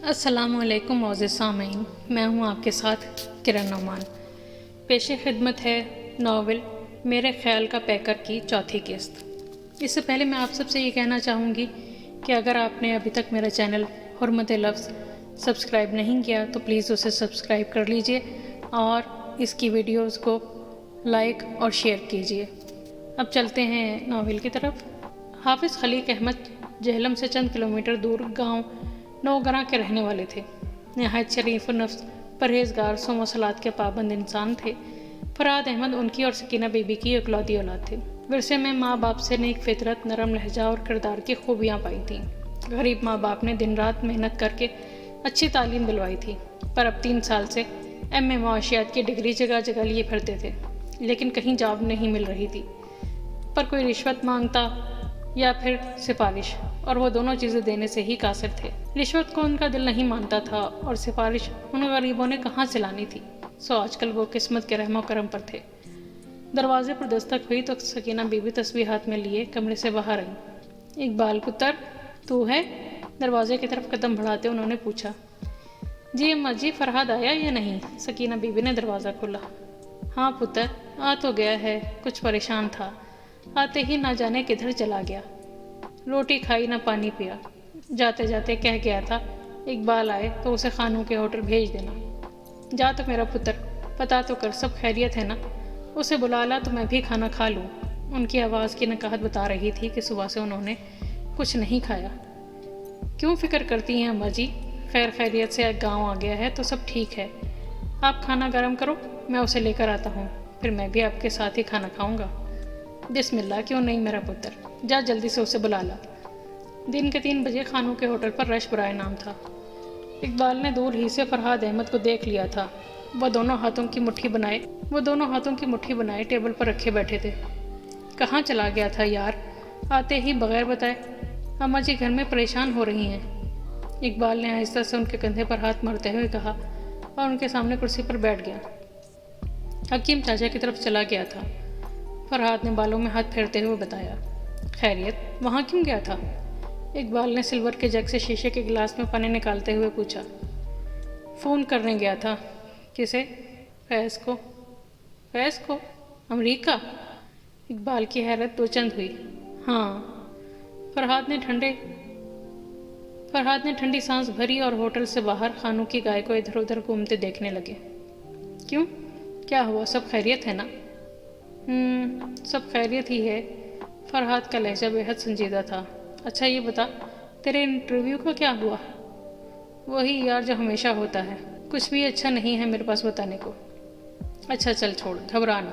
السلام علیکم معزز سامعین، میں ہوں آپ کے ساتھ کرن نعمان۔ پیش خدمت ہے ناول میرے خیال کا پیکر کی چوتھی قسط۔ اس سے پہلے میں آپ سب سے یہ کہنا چاہوں گی کہ اگر آپ نے ابھی تک میرا چینل حرمت لفظ سبسکرائب نہیں کیا تو پلیز اسے سبسکرائب کر لیجئے اور اس کی ویڈیوز کو لائک اور شیئر کیجئے۔ اب چلتے ہیں ناول کی طرف۔ حافظ خلیق احمد جہلم سے چند کلومیٹر دور گاؤں نوگراں کے رہنے والے تھے۔ نہایت شریف و نفس، پرہیزگار، صوم و صلات کے پابند انسان تھے۔ فرحاد احمد ان کی اور سکینہ بی بی کی اکلوتی اولاد تھے۔ ورثے میں ماں باپ سے نیک فطرت، نرم لہجہ اور کردار کی خوبیاں پائی تھیں۔ غریب ماں باپ نے دن رات محنت کر کے اچھی تعلیم دلوائی تھی، پر اب 3 سال سے ایم اے معاشیات کی ڈگری جگہ جگہ لیے پھرتے تھے، لیکن کہیں جاب نہیں مل رہی تھی۔ پر کوئی رشوت مانگتا یا پھر سفارش، اور وہ دونوں چیزیں دینے سے ہی قاصر تھے۔ رشوت کو ان کا دل نہیں مانتا تھا اور سفارش ان غریبوں نے کہاں سے لانی تھی، سو آج کل وہ قسمت کے رحم و کرم پر تھے۔ دروازے پر دستک ہوئی تو سکینہ بی بی تسبیح ہاتھ میں لیے کمرے سے باہر آئی۔ اقبال پتر تو ہے؟ دروازے کی طرف قدم بڑھاتے انہوں نے پوچھا۔ جی اماں جی، فرحاد آیا یا نہیں؟ سکینہ بی بی نے دروازہ کھولا۔ ہاں پتر، آ تو گیا ہے، کچھ پریشان تھا، آتے ہی نہ جانے کدھر چلا گیا، روٹی کھائی نہ پانی پیا، جاتے جاتے کہہ گیا تھا اقبال آئے تو اسے خانوں کے ہوٹل بھیج دینا۔ جا تو میرا پتر، پتا تو کر سب خیریت ہے نا، اسے بلا لا تو میں بھی کھانا کھا لوں۔ ان کی آواز کی نکہت بتا رہی تھی کہ صبح سے انہوں نے کچھ نہیں کھایا۔ کیوں فکر کرتی ہیں اماں جی؟ خیر خیریت سے گاؤں آ گیا ہے تو سب ٹھیک ہے۔ آپ کھانا گرم کرو، میں اسے لے کر آتا ہوں، پھر میں بھی آپ کے ساتھ ہی کھانا کھاؤں گا۔ بسم اللہ، کیوں نہیں میرا پتر، جا جلدی سے اسے بلا لا۔ دن کے 3 بجے خانوں کے ہوٹل پر رش برائے نام تھا۔ اقبال نے دور ہی سے فرحاد احمد کو دیکھ لیا تھا۔ وہ دونوں ہاتھوں کی مٹھی بنائے ٹیبل پر رکھے بیٹھے تھے۔ کہاں چلا گیا تھا یار، آتے ہی بغیر بتائے؟ اماں جی گھر میں پریشان ہو رہی ہیں، اقبال نے آہستہ سے ان کے کندھے پر ہاتھ مارتے ہوئے کہا اور ان کے سامنے کرسی پر بیٹھ گیا۔ حکیم چاچا کی طرف چلا گیا تھا، فرحاد نے بالوں میں ہاتھ پھیرتے ہوئے بتایا۔ خیریت، وہاں کیوں گیا تھا؟ اقبال نے سلور کے جگ سے شیشے کے گلاس میں پانی نکالتے ہوئے پوچھا۔ فون کرنے گیا تھا۔ کسے؟ فیض کو۔ فیض کو؟ امریکہ؟ اقبال کی حیرت دو چند ہوئی۔ ہاں۔ فرحاد نے ٹھنڈی سانس بھری اور ہوٹل سے باہر خانوں کی گائے کو ادھر ادھر گھومتے دیکھنے لگے۔ کیوں؟ کیا ہوا، سب خیریت ہے نا؟ سب خیریت ہی ہے۔ فرحاد کا لہجہ بے حد سنجیدہ تھا۔ اچھا یہ بتا، تیرے انٹرویو کا کیا ہوا؟ وہی یار جو ہمیشہ ہوتا ہے، کچھ بھی اچھا نہیں ہے میرے پاس بتانے کو۔ اچھا چل چھوڑ، گھبرانا،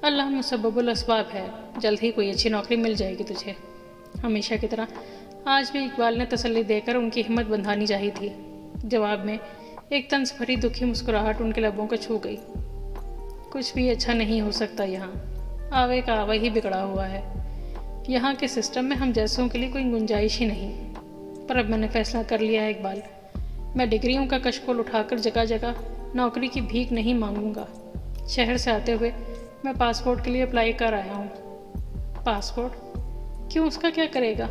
اللہ مسبب الاسباب ہے، جلد ہی کوئی اچھی نوکری مل جائے گی تجھے۔ ہمیشہ کی طرح آج بھی اقبال نے تسلی دے کر ان کی ہمت بندھانی چاہی تھی۔ جواب میں ایک طنز بھری دکھی مسکراہٹ ان کے لبوں کو چھو گئی۔ کچھ بھی اچھا نہیں ہو سکتا یہاں، آوے کا آوے ہی بگڑا ہوا ہے، یہاں کے سسٹم میں ہم جیسوں کے لیے کوئی گنجائش ہی نہیں۔ پر اب میں نے فیصلہ کر لیا ہے اقبال، میں ڈگریوں کا کشکول اٹھا کر جگہ جگہ نوکری کی بھیک نہیں مانگوں گا۔ شہر سے آتے ہوئے میں پاسپورٹ کے لیے اپلائی کر آیا ہوں۔ پاسپورٹ؟ کیوں، اس کا کیا کرے گا؟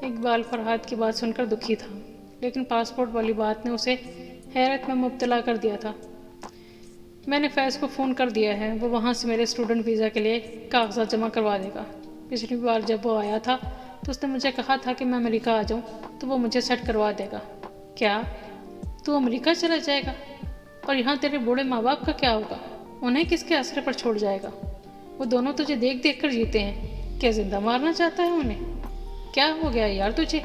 اقبال فرحاد کی بات سن کر دکھی تھا، لیکن پاسپورٹ والی بات نے اسے حیرت میں مبتلا کر دیا تھا۔ میں نے فیض کو فون کر دیا ہے، وہ وہاں سے میرے اسٹوڈنٹ ویزا کے لیے کاغذات جمع کروا دے گا۔ پچھلی بار جب وہ آیا تھا تو اس نے مجھے کہا تھا کہ میں امریکہ آ جاؤں تو وہ مجھے سیٹ کروا دے گا۔ کیا تو امریکہ چلا جائے گا؟ اور یہاں تیرے بوڑھے ماں باپ کا کیا ہوگا؟ انہیں کس کے آسرے پر چھوڑ جائے گا؟ وہ دونوں تجھے دیکھ دیکھ کر جیتے ہیں، کیا زندہ مارنا چاہتا ہے انہیں؟ کیا ہو گیا یار تجھے؟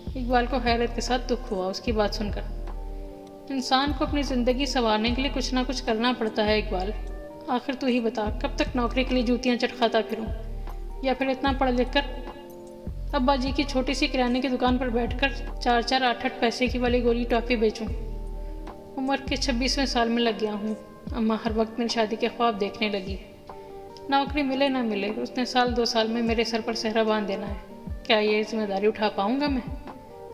اقبال کو حیرت کے ساتھ دکھ ہوا اس کی بات سن کر۔ انسان کو اپنی زندگی سنوارنے کے لیے کچھ نہ کچھ کرنا پڑتا ہے اقبال۔ آخر تو ہی بتا، کب تک نوکری کے لیے جوتیاں چٹکھاتا پھروں، یا پھر اتنا پڑھ لکھ کر ابا جی کی چھوٹی سی کرانے کی دکان پر بیٹھ کر 4 8 پیسے کی والی گولی ٹافی بیچوں؟ عمر کے 26ویں سال میں لگ گیا ہوں، اماں ہر وقت میری شادی کے خواب دیکھنے لگی ہے۔ نوکری ملے نہ ملے، اس نے 2 سال میں میرے سر پر صحرا باندھ دینا ہے۔ کیا یہ ذمہ داری اٹھا پاؤں گا میں؟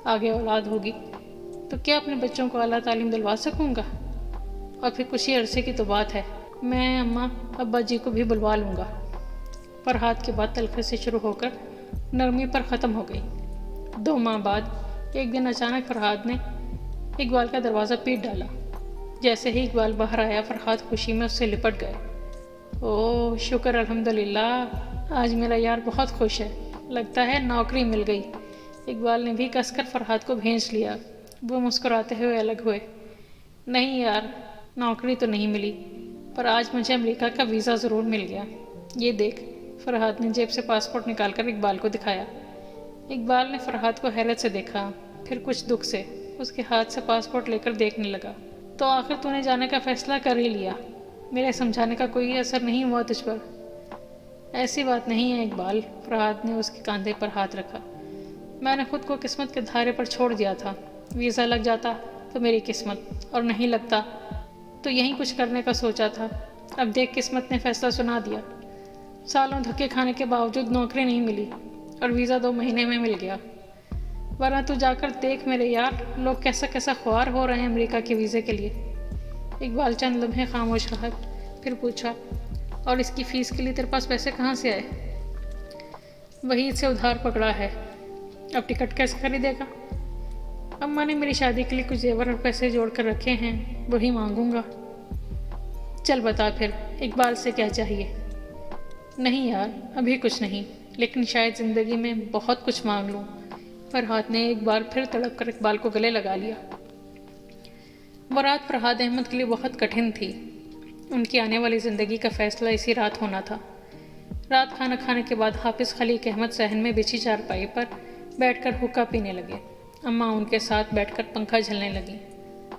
آگے اولاد ہوگی تو کیا اپنے بچوں کو اعلیٰ تعلیم دلوا سکوں گا؟ اور پھر کچھ ہی عرصے کی تو بات ہے، میں اماں ابا جی کو بھی بلوا لوں گا۔ فرحاد کی بات تلخی سے شروع ہو کر نرمی پر ختم ہو گئی۔ 2 ماہ بعد ایک دن اچانک فرحاد نے اقبال کا دروازہ پیٹ ڈالا۔ جیسے ہی اقبال باہر آیا فرحات خوشی میں اس سے لپٹ گئے۔ اوہ شکر الحمدللہ، آج میرا یار بہت خوش ہے، لگتا ہے نوکری مل گئی۔ اقبال نے بھی کس کر فرحات کو بھینچ لیا۔ وہ مسکراتے ہوئے الگ ہوئے۔ نہیں یار، نوکری تو نہیں ملی، پر آج مجھے امریکہ کا ویزا ضرور مل گیا۔ یہ دیکھ، فرحات نے جیب سے پاسپورٹ نکال کر اقبال کو دکھایا۔ اقبال نے فرحات کو حیرت سے دیکھا، پھر کچھ دکھ سے اس کے ہاتھ سے پاسپورٹ لے کر دیکھنے لگا۔ تو آخر تو نے جانے کا فیصلہ کر ہی لیا، میرے سمجھانے کا کوئی اثر نہیں ہوا تجھ پر؟ ایسی بات نہیں ہے اقبال، فرحات نے اس کے کاندھے پر ہاتھ رکھا۔ میں نے خود کو قسمت کے دھارے پر چھوڑ دیا تھا، ویزا لگ جاتا تو میری قسمت، اور نہیں لگتا تو یہیں کچھ کرنے کا سوچا تھا۔ اب دیکھ قسمت نے فیصلہ سنا دیا، سالوں دھکے کھانے کے باوجود نوکری نہیں ملی اور ویزا 2 مہینے میں مل گیا۔ ورنہ تو جا کر دیکھ میرے یار، لوگ کیسا کیسا خوار ہو رہے ہیں امریکہ کے ویزے کے لیے۔ اقبال چند لمحے خاموش رہا، پھر پوچھا، اور اس کی فیس کے لیے تیرے پاس پیسے کہاں سے آئے؟ وحید سے ادھار پکڑا ہے۔ اب ٹکٹ کیسے خریدے گا؟ اماں نے میری شادی کے لیے کچھ زیور اور پیسے جوڑ کر رکھے ہیں، وہی مانگوں گا۔ چل بتا پھر، اقبال سے کیا چاہیے؟ نہیں یار، ابھی کچھ نہیں، لیکن شاید زندگی میں بہت کچھ مانگ لوں۔ فرحات نے ایک بار پھر تڑپ کر اقبال کو گلے لگا لیا۔ وہ رات فرحات احمد کے لیے بہت کٹھن تھی۔ ان کی آنے والی زندگی کا فیصلہ اسی رات ہونا تھا۔ رات کھانا کھانے کے بعد حافظ خلیق احمد صحن میں بچھی چارپائی پر بیٹھ کر حقہ پینے لگے۔ اماں ان کے ساتھ بیٹھ کر پنکھا جھلنے لگیں۔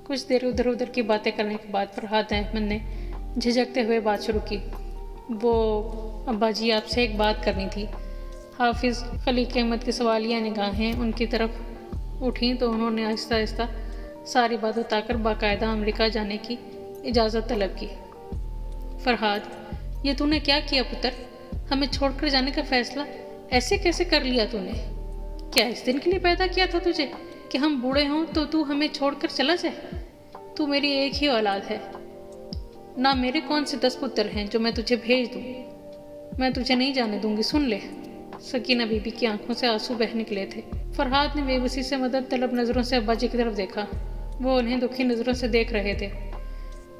کچھ دیر ادھر ادھر کی باتیں کرنے کے بعد فرحات احمد نے جھجکتے ہوئے بات شروع کی۔ وہ ابا جی، آپ سے ایک بات کرنی تھی۔ حافظ خلیق احمد کی سوالیہ نگاہیں ان کی طرف اٹھیں تو انہوں نے آہستہ آہستہ ساری بات بتا کر باقاعدہ امریکہ جانے کی اجازت طلب کی۔ فرحات، یہ تو نے کیا کیا پتر؟ ہمیں چھوڑ کر جانے کا فیصلہ ایسے کیسے کر لیا تو نے؟ کیا اس دن کے لیے پیدا کیا تھا تجھے کہ ہم بوڑھے ہوں تو ہمیں چھوڑ کر چلا جائے؟ تو میری ایک ہی اولاد ہے، نہ میرے کون سے 10 پتر ہیں جو میں تجھے بھیج دوں؟ میں تجھے نہیں جانے دوں گی، سن لے۔ سکینہ بی بی کی آنکھوں سے آنسو بہہ نکلے تھے۔ فرحات نے بے بسی سے مدد طلب نظروں سے ابا جی کی طرف دیکھا۔ وہ انہیں دکھی نظروں سے دیکھ رہے تھے۔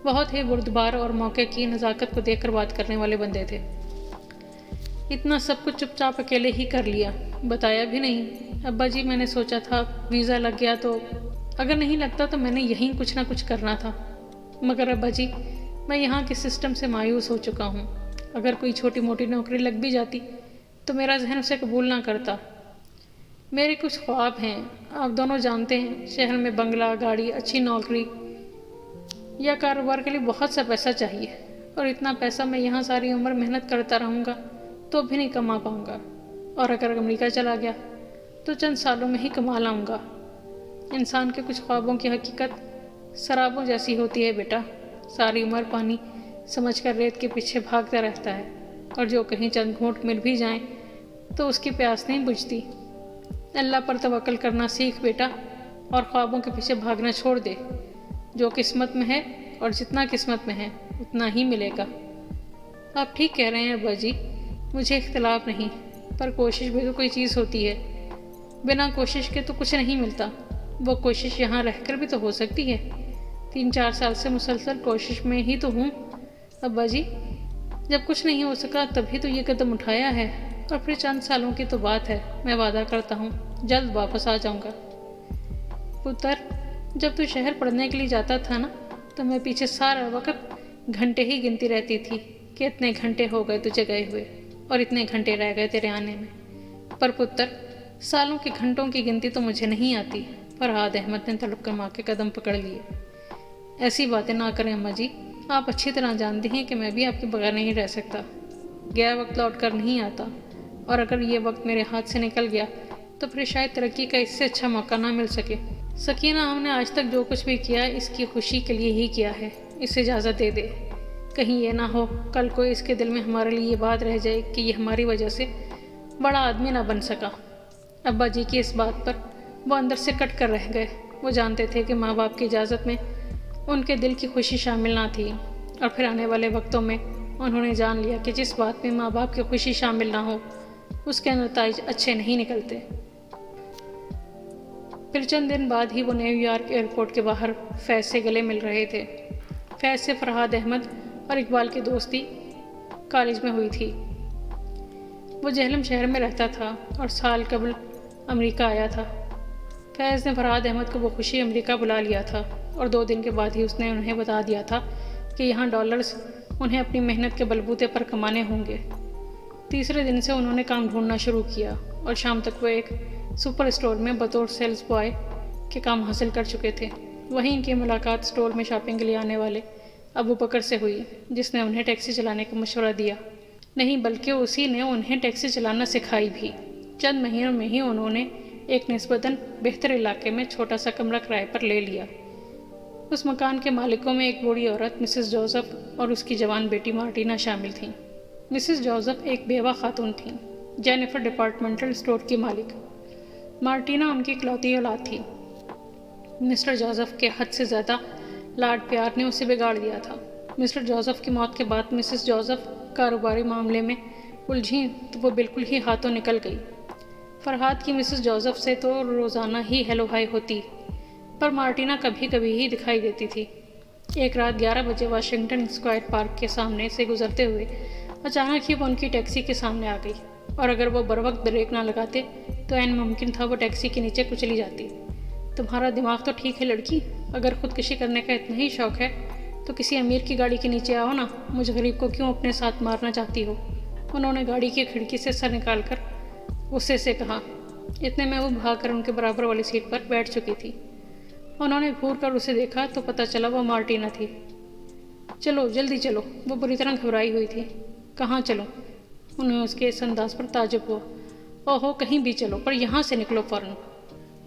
بہت ہی بردبار اور موقع کی نزاکت کو دیکھ کر بات کرنے والے بندے تھے۔ اتنا سب کچھ چپ چاپ اکیلے ہی کر لیا، بتایا بھی نہیں؟ ابا جی، میں نے سوچا تھا ویزا لگ گیا تو، اگر نہیں لگتا تو میں نے یہیں کچھ نہ کچھ کرنا تھا۔ مگر ابا جی، میں یہاں کے سسٹم سے مایوس ہو چکا ہوں۔ اگر کوئی چھوٹی موٹی نوکری لگ بھی جاتی تو میرا ذہن اسے قبول نہ کرتا۔ میرے کچھ خواب ہیں، آپ دونوں جانتے ہیں، شہر میں بنگلہ، گاڑی، اچھی نوکری یا کاروبار کے لیے بہت سا پیسہ چاہیے، اور اتنا پیسہ میں یہاں ساری عمر محنت کرتا رہوں گا تو بھی نہیں کما پاؤں گا، اور اگر امریکہ چلا گیا تو چند سالوں میں ہی کما لاؤں گا۔ انسان کے کچھ خوابوں کی حقیقت سرابوں جیسی ہوتی ہے بیٹا، ساری عمر پانی سمجھ کر ریت کے پیچھے بھاگتا رہتا ہے، اور جو کہیں چند گھونٹ مل بھی جائیں تو اس کی پیاس نہیں بجھتی۔ اللہ پر توکل کرنا سیکھ بیٹا، اور خوابوں کے پیچھے بھاگنا چھوڑ دے۔ جو قسمت میں ہے اور جتنا قسمت میں ہے اتنا ہی ملے گا۔ آپ ٹھیک کہہ رہے ہیں ابا جی، مجھے اختلاف نہیں، پر کوشش بھی تو کوئی چیز ہوتی ہے، بنا کوشش کے تو کچھ نہیں ملتا۔ وہ کوشش یہاں رہ کر بھی تو ہو سکتی ہے۔ 3-4 سال سے مسلسل کوشش میں ہی تو ہوں ابا جی، جب کچھ نہیں ہو سکا تبھی تو یہ قدم اٹھایا ہے، اور پھر چند سالوں کی تو بات ہے، میں وعدہ کرتا ہوں جلد واپس آ جاؤں گا۔ پتر، جب تو شہر پڑھنے کے لیے جاتا تھا نا، تو میں پیچھے سارا وقت گھنٹے ہی گنتی رہتی تھی کہ اتنے گھنٹے ہو گئے تجھے گئے ہوئے اور اتنے گھنٹے رہ گئے تیرے آنے میں۔ پر پتر، سالوں کے گھنٹوں کی گنتی تو مجھے نہیں آتی۔ فرحات احمد نے تڑپ کر ماں کے قدم پکڑ لیے۔ ایسی باتیں نہ کریں اماں جی، آپ اچھی طرح جانتی ہیں کہ میں بھی آپ کے بغیر نہیں رہ سکتا۔ گیا وقت لوٹ کر نہیں آتا، اور اگر یہ وقت میرے ہاتھ سے نکل گیا تو پھر شاید ترقی کا اس سے اچھا موقع نہ مل سکے۔ سکینہ، ہم نے آج تک جو کچھ بھی کیا اس کی خوشی کے لیے ہی کیا ہے، اسے اجازت دے دے۔ کہیں یہ نہ ہو کل کو اس کے دل میں ہمارے لیے یہ بات رہ جائے کہ یہ ہماری وجہ سے بڑا آدمی نہ بن سکا۔ ابا جی کی اس بات پر وہ اندر سے کٹ کر رہ گئے۔ وہ جانتے تھے کہ ماں باپ کی اجازت میں ان کے دل کی خوشی شامل نہ تھی، اور پھر آنے والے وقتوں میں انہوں نے جان لیا کہ جس بات میں ماں باپ کی خوشی شامل نہ ہو اس کے نتائج اچھے نہیں نکلتے۔ پھر چند دن بعد ہی وہ نیو یارک ایئرپورٹ کے باہر فیض سے گلے مل رہے تھے۔ فیض سے فرحاد احمد اور اقبال کی دوستی کالج میں ہوئی تھی۔ وہ جہلم شہر میں رہتا تھا اور سال قبل امریکہ آیا تھا۔ فیض نے فرحاد احمد کو بخوشی امریکہ بلا لیا تھا اور 2 دن کے بعد ہی اس نے انہیں بتا دیا تھا کہ یہاں ڈالرز انہیں اپنی محنت کے بلبوتے پر کمانے ہوں گے۔ تیسرے دن سے انہوں نے کام ڈھونڈنا شروع کیا اور شام تک وہ ایک سپر اسٹور میں بطور سیلز بوائے کے کام حاصل کر چکے تھے۔ وہیں ان کی ملاقات اسٹور میں شاپنگ کے لیے آنے والے ابو بکر سے ہوئی، جس نے انہیں ٹیکسی چلانے کا مشورہ دیا۔ نہیں بلکہ اسی نے انہیں ٹیکسی چلانا سکھائی بھی۔ چند مہینوں میں ہی انہوں نے ایک نسبتاً بہتر علاقے میں چھوٹا سا کمرہ کرائے پر لے لیا۔ اس مکان کے مالکوں میں ایک بوڑھی عورت مسز جوزف اور اس کی جوان بیٹی مارٹینا شامل تھیں۔ مسز جوزف ایک بیوہ خاتون تھیں، جینیفر ڈپارٹمنٹل اسٹور کی مالک۔ مارٹینا ان کی اکلوتی اولاد تھی۔ مسٹر جوزف کے حد سے زیادہ لاڈ پیار نے اسے بگاڑ دیا تھا۔ مسٹر جوزف کی موت کے بعد مسز جوزف کاروباری معاملے میں الجھیں تو وہ بالکل ہی ہاتھوں نکل گئی۔ فرحاد کی مسز جوزف سے تو روزانہ ہی ہیلو ہائی ہوتی، پر مارٹینا کبھی کبھی ہی دکھائی دیتی تھی۔ ایک رات 11 بجے واشنگٹن اسکوائر پارک کے سامنے سے گزرتے ہوئے اچانک ہی وہ ان کی ٹیکسی کے سامنے آ گئی، اور اگر وہ بروقت بریک نہ لگاتے تو عین ممکن تھا وہ ٹیکسی کے نیچے کچلی جاتی۔ تمہارا دماغ تو ٹھیک ہے لڑکی، اگر خودکشی کرنے کا اتنا ہی شوق ہے تو کسی امیر کی گاڑی کے نیچے آؤ نا، مجھ غریب کو کیوں اپنے ساتھ مارنا چاہتی ہو؟ انہوں نے گاڑی کی کھڑکی سے سر نکال کر غصے سے کہا۔ اتنے میں وہ بھاگ کر ان کے برابر والی سیٹ پر بیٹھ چکی تھی۔ انہوں نے گھور کر اسے دیکھا تو پتہ چلا وہ مارٹینا تھی۔ چلو جلدی چلو، وہ بری طرح گھبرائی ہوئی تھی۔ کہاں چلوں؟ انہیں اس کے اس انداز پر تعجب ہوا۔ اوہو کہیں بھی چلو، پر یہاں سے نکلو فوراً۔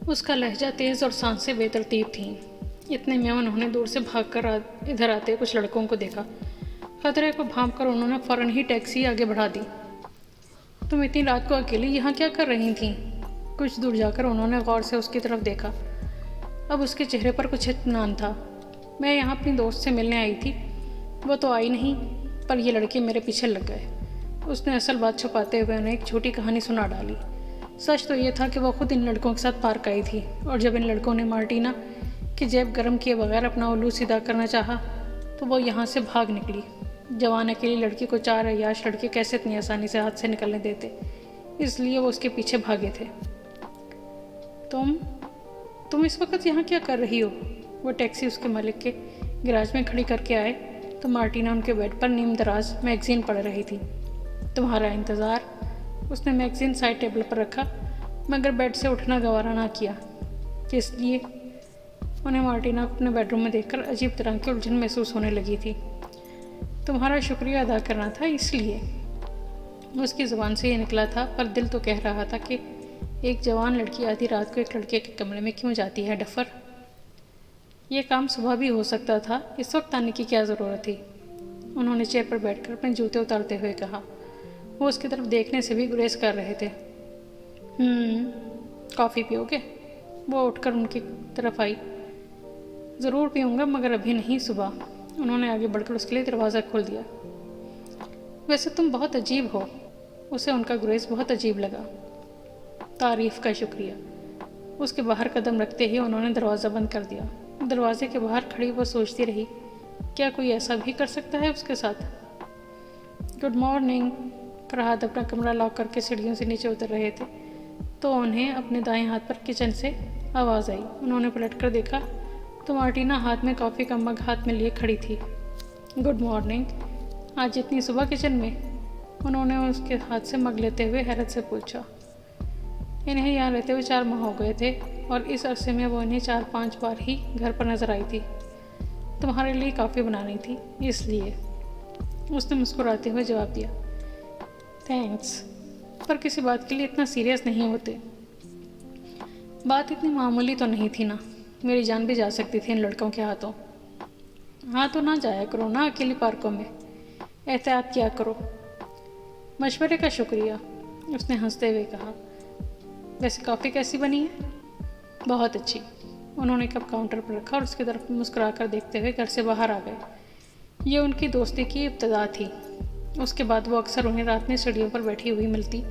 اس کا لہجہ تیز اور سانسیں بے ترتیب تھیں۔ اتنے میں انہوں نے دور سے بھاگ کر ادھر آتے کچھ لڑکوں کو دیکھا۔ خطرے کو بھانپ کر انہوں نے فوراً ہی ٹیکسی آگے بڑھا دی۔ تم اتنی رات کو اکیلی یہاں کیا کر رہی تھیں؟ کچھ دور جا کر انہوں نے غور سے اس کی طرف دیکھا۔ اب اس کے چہرے پر کچھ اطمینان تھا۔ میں یہاں اپنی دوست سے ملنے آئی تھی، وہ تو آئی نہیں، پر یہ لڑکے میرے پیچھے لگ گئے۔ اس نے اصل بات چھپاتے ہوئے انہیں ایک چھوٹی کہانی سنا ڈالی۔ سچ تو یہ تھا کہ وہ خود ان لڑکوں کے ساتھ پارک آئی تھی، اور جب ان لڑکوں نے مارٹینا کی جیب گرم کیے بغیر اپنا الو سیدھا کرنا چاہا تو وہ یہاں سے بھاگ نکلی۔ جوان اکیلی لڑکی کو 4 عیاش لڑکے کیسے اتنی آسانی سے ہاتھ سے نکلنے دیتے، اس لیے وہ اس کے پیچھے بھاگے تھے۔ تم اس وقت یہاں کیا کر رہی ہو؟ وہ ٹیکسی اس کے مالک کے گراج میں کھڑی کر کے آئے تو مارٹینا ان کے بیڈ پر نیم دراز میگزین پڑھ رہی تھی۔ تمہارا انتظار۔ اس نے میگزین سائڈ ٹیبل پر رکھا، مگر بیڈ سے اٹھنا گوارا نہ کیا۔ کس لیے؟ انہیں مارٹینا کو اپنے بیڈ روم میں دیکھ کر عجیب طرح کی الجھن محسوس ہونے لگی تھی۔ تمہارا شکریہ ادا کرنا تھا، اس لیے۔ اس کی زبان سے یہ نکلا تھا، پر دل تو کہہ رہا تھا کہ ایک جوان لڑکی آدھی رات کو ایک لڑکے کے کمرے میں کیوں جاتی ہے ڈفر؟ یہ کام صبح بھی ہو سکتا تھا، اس وقت آنے کی کیا ضرورت تھی؟ انہوں نے چیئر پر بیٹھ کر اپنے جوتے اتارتے ہوئے کہا۔ وہ اس کی طرف دیکھنے سے بھی گریز کر رہے تھے۔ کافی پیو گے؟ وہ اٹھ کر ان کی طرف آئی۔ ضرور پیوں گا، مگر ابھی نہیں، صبح۔ انہوں نے آگے بڑھ کر اس کے لیے دروازہ کھول دیا۔ ویسے تم بہت عجیب ہو۔ اسے ان کا گریز بہت عجیب لگا۔ تعریف کا شکریہ۔ اس کے باہر قدم رکھتے ہی انہوں نے دروازہ بند کر دیا۔ دروازے کے باہر کھڑی وہ سوچتی رہی، کیا کوئی ایسا بھی کر سکتا ہے اس کے ساتھ؟ Good morning. فرحاد اپنا کمرہ لاک کر کے سیڑھیوں سے نیچے اتر رہے تھے تو انہیں اپنے دائیں ہاتھ پر کچن سے آواز آئی۔ انہوں نے پلٹ کر دیکھا تو مارٹینا ہاتھ میں کافی کا مگ ہاتھ میں لیے کھڑی تھی۔ گڈ مارننگ، آج اتنی صبح کچن میں؟ انہوں نے اس کے ہاتھ سے مگ لیتے ہوئے حیرت سے پوچھا۔ انہیں یہاں رہتے ہوئے 4 ماہ ہو گئے تھے، اور اس عرصے میں وہ انہیں 4-5 بار ہی گھر پر نظر آئی تھی۔ تمہارے لیے کافی بنانی تھی، اس لیے۔ اس نے مسکراتے ہوئے جواب دیا۔ تھینکس، پر کسی بات کے لیے اتنا سیریس نہیں ہوتے۔ بات اتنی معمولی تو نہیں تھی نا، میری جان بھی جا سکتی تھی ان لڑکوں کے ہاتھوں۔ ہاں تو نہ جایا کرو نا اکیلی پارکوں میں، احتیاط کیا کرو۔ مشورے کا شکریہ، اس نے ہنستے ہوئے کہا۔ ویسے کافی کیسی بنی ہے؟ بہت اچھی۔ انہوں نے کپ کاؤنٹر پر رکھا اور اس کی طرف مسکرا کر دیکھتے ہوئے گھر سے باہر آ گئے۔ یہ ان کی دوستی کی ابتدا تھی۔ اس کے بعد وہ اکثر انہیں رات میں سیڑھیوں پر بیٹھی ہوئی ملتی،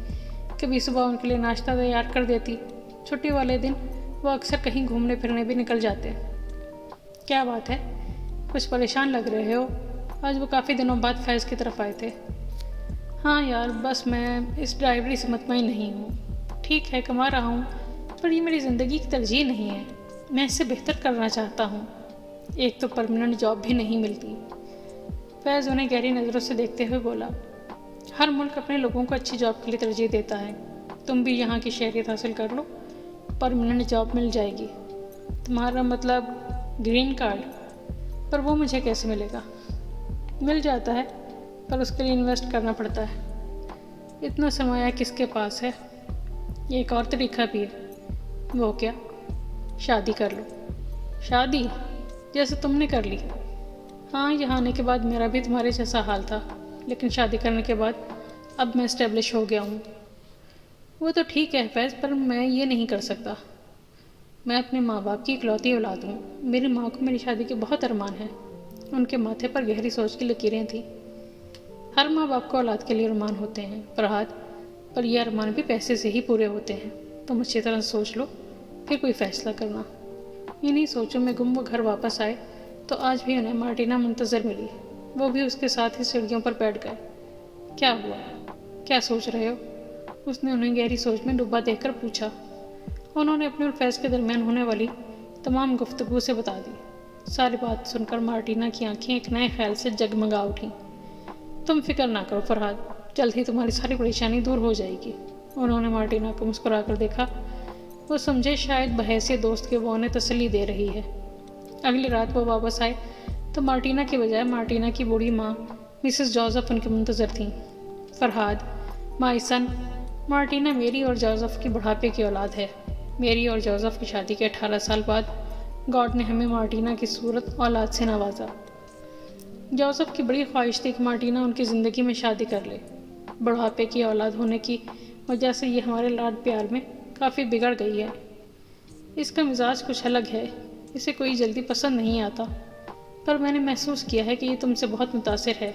کبھی صبح ان کے لیے ناشتہ تیار کر دیتی۔ چھٹی والے دن وہ اکثر کہیں گھومنے پھرنے بھی نکل جاتے۔ کیا بات ہے، کچھ پریشان لگ رہے ہو؟ آج وہ کافی دنوں بعد فیض کی طرف آئے تھے۔ ہاں یار، بس میں اس ڈرائیوری سے مطمئن نہیں ہوں۔ ٹھیک ہے، کما رہا ہوں، پر یہ میری زندگی کی ترجیح نہیں ہے۔ میں اس سے بہتر کرنا چاہتا ہوں۔ ایک تو پرماننٹ جاب بھی نہیں ملتی۔ فیض انہیں گہری نظروں سے دیکھتے ہوئے بولا، ہر ملک اپنے لوگوں کو اچھی جاب کے لیے ترجیح دیتا ہے۔ تم بھی یہاں کی شہریت حاصل کر لو، پرماننٹ جاب مل جائے گی۔ تمہارا مطلب گرین کارڈ؟ پر وہ مجھے کیسے ملے گا؟ مل جاتا ہے، پر اس کے لیے انویسٹ کرنا پڑتا ہے۔ اتنا سرمایہ کس کے پاس ہے؟ ایک اور طریقہ بھی ہے۔ وہ کیا؟ شادی کر لو۔ شادی؟ جیسے تم نے کر لی۔ ہاں، یہاں آنے کے بعد میرا بھی تمہارے جیسا حال تھا، لیکن شادی کرنے کے بعد اب میں اسٹیبلش ہو گیا ہوں۔ وہ تو ٹھیک ہے فیض، پر میں یہ نہیں کر سکتا۔ میں اپنے ماں باپ کی اکلوتی اولاد ہوں۔ میری ماں کو میری شادی کے بہت ارمان ہیں۔ ان کے ماتھے پر گہری سوچ کی لکیریں تھیں۔ ہر ماں باپ کو اولاد کے لیے ارمان ہوتے ہیں فرحاد، پر یہ ارمان بھی پیسے سے ہی پورے ہوتے ہیں۔ تم اچھی طرح سوچ لو، پھر کوئی فیصلہ کرنا۔ انہی سوچوں میں گم وہ گھر واپس آئے تو آج بھی انہیں مارٹینا منتظر ملی۔ وہ بھی اس کے ساتھ ہی سیڑھیوں پر بیٹھ گئے۔ کیا ہوا؟ کیا سوچ رہے ہو؟ اس نے انہیں گہری سوچ میں ڈوبا دیکھ کر پوچھا۔ انہوں نے اپنے اور فیض کے درمیان ہونے والی تمام گفتگو سے بتا دی۔ ساری بات سن کر مارٹینا کی آنکھیں ایک نئے خیال سے جگمگا اٹھیں۔ تم فکر نہ کرو فرحاد، جلد ہی تمہاری ساری پریشانی دور ہو جائے گی۔ انہوں نے مارٹینا کو مسکرا کر دیکھا۔ وہ سمجھے شاید بحیثیت دوست کے وہ انہیں تسلی دے رہی ہے۔ اگلی رات وہ واپس آئے تو مارٹینا کی بجائے مارٹینا کی بوڑھی ماں مسز جوزف ان کے منتظر تھیں۔ فرحاد، مائی سن، مارٹینا میری اور جوزف کی بڑھاپے کی اولاد ہے۔ میری اور جوزف کی شادی کے 18 سال بعد گاڈ نے ہمیں مارٹینا کی صورت اولاد سے نوازا۔ جوزف کی بڑی خواہش تھی کہ مارٹینا ان کی زندگی میں شادی کر لے۔ بڑھاپے کی اولاد ہونے کی وجہ سے یہ ہمارے لاڈ پیار میں کافی بگڑ گئی ہے۔ اس کا مزاج کچھ الگ ہے، اسے کوئی جلدی پسند نہیں آتا، پر میں نے محسوس کیا ہے کہ یہ تم سے بہت متاثر ہے۔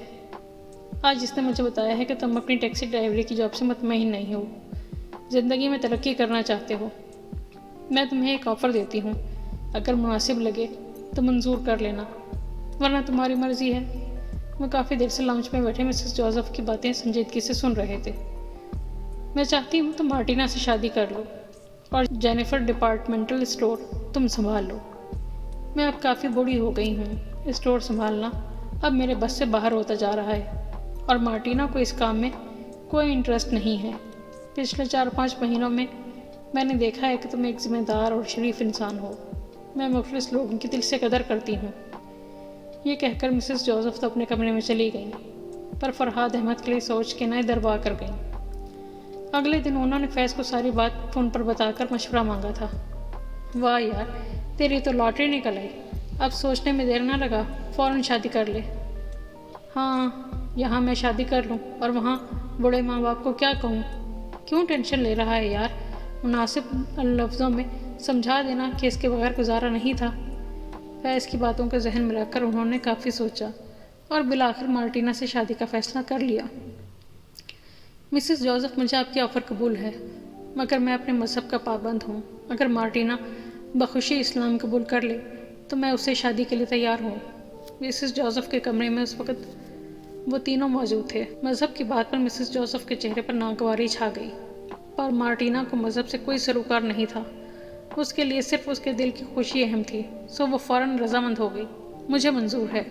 آج اس نے مجھے بتایا ہے کہ تم اپنی ٹیکسی ڈرائیوری کی جاب سے مطمئن نہیں ہو، زندگی میں ترقی کرنا چاہتے ہو۔ میں تمہیں ایک آفر دیتی ہوں، اگر مناسب لگے تو منظور کر لینا، ورنہ تمہاری مرضی ہے۔ وہ کافی دیر سے لاؤنج میں بیٹھے مسز جوزف کی باتیں سنجیدگی سے سن رہے تھے۔ میں چاہتی ہوں تم مارٹینا سے شادی کر لو اور جینیفر ڈپارٹمنٹل اسٹور تم سنبھال لو۔ میں اب کافی بوڑھی ہو گئی ہوں، اسٹور سنبھالنا اب میرے بس سے باہر ہوتا جا رہا ہے، اور مارٹینا کو اس کام میں کوئی انٹرسٹ نہیں ہے۔ پچھلے 4-5 مہینوں میں نے دیکھا ہے کہ تم ایک ذمہ دار اور شریف انسان ہو۔ میں مخلص لوگوں کی دل سے قدر کرتی ہوں۔ یہ کہہ کر مسز جوزف تو اپنے کمرے میں چلی گئیں، پر فرحاد احمد کے لیے سوچ کے نئے دربا کر گئیں۔ اگلے دن انہوں نے فیض کو ساری بات فون پر بتا کر مشورہ مانگا تھا۔ واہ یار، تیری تو لاٹری نکل آئی، اب سوچنے میں دیر نہ لگا، فوراً شادی کر لے۔ ہاں، یہاں میں شادی کر لوں اور وہاں بڑے ماں باپ کو کیا کہوں؟ کیوں ٹینشن لے رہا ہے یار؟ مناسب لفظوں میں سمجھا دینا کہ اس کے بغیر گزارا نہیں تھا۔ فیض کی باتوں کو ذہن میں رکھ کر انہوں نے کافی سوچا اور بالآخر مارٹینا سے شادی کا فیصلہ کر لیا۔ مسز جوزف، مجھے آپ کی آفر قبول ہے، مگر میں اپنے مذہب کا پابند ہوں۔ اگر مارٹینا بخوشی اسلام قبول کر لے تو میں اسے شادی کے لیے تیار ہوں۔ مسز جوزف کے کمرے میں اس وقت وہ تینوں موجود تھے۔ مذہب کی بات پر مسز جوزف کے چہرے پر ناگواری چھا گئی، پر مارٹینا کو مذہب سے کوئی سروکار نہیں تھا۔ اس کے لیے صرف اس کے دل کی خوشی اہم تھی، سو وہ فوراً رضامند ہو گئی۔ مجھے منظور ہے۔